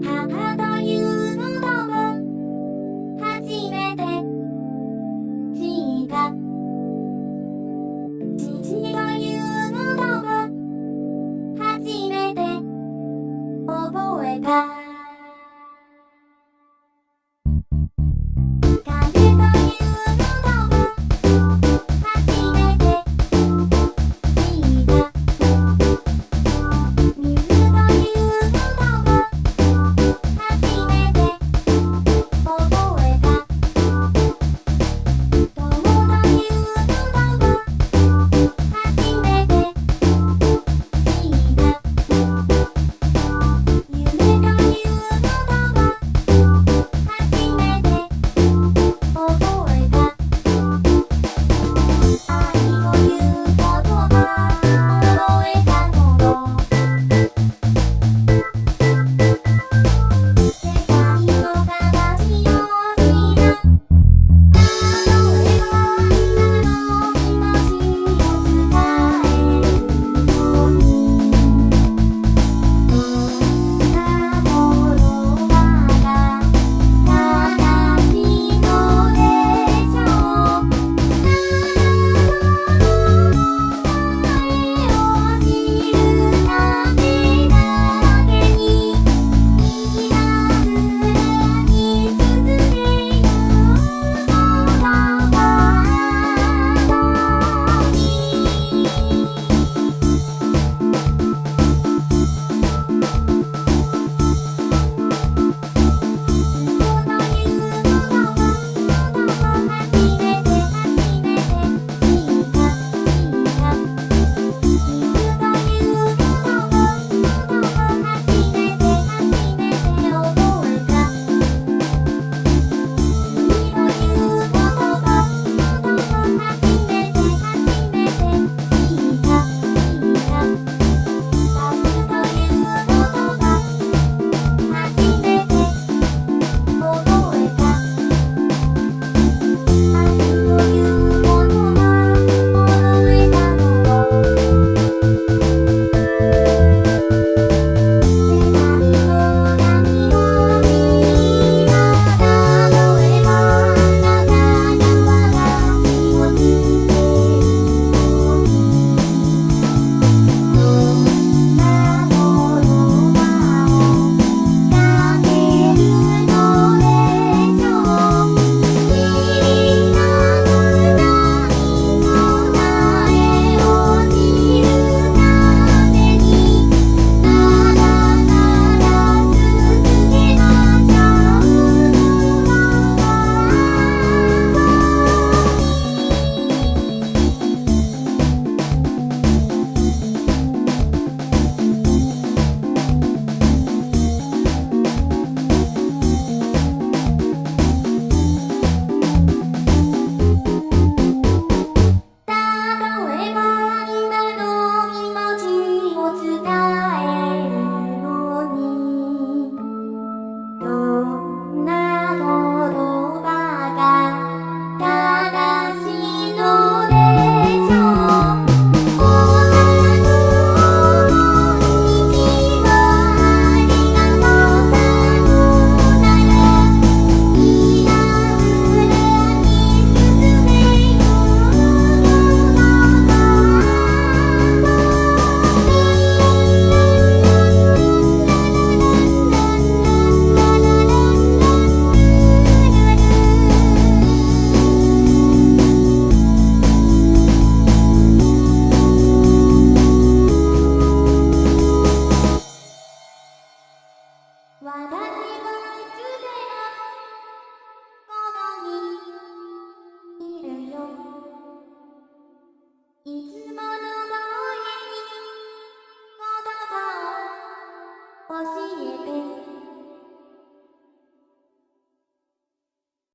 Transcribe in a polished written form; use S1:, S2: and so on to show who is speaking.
S1: 母というのを初めて知った。父というのを初めて覚えた。風というのを初めて知った。水というのを初めて覚えた。友というのを初めて知った。夢というのを初めて覚えた。愛という言葉覚えた頃、世界の形を知った。例えば今の気持ちを伝えるのに、どんな言葉が正しいのでしょう。答えを知るためだけに、ひたすら見続けようのだわ。私はいつでもここにいるよ。いつもの通りに言葉を教えて。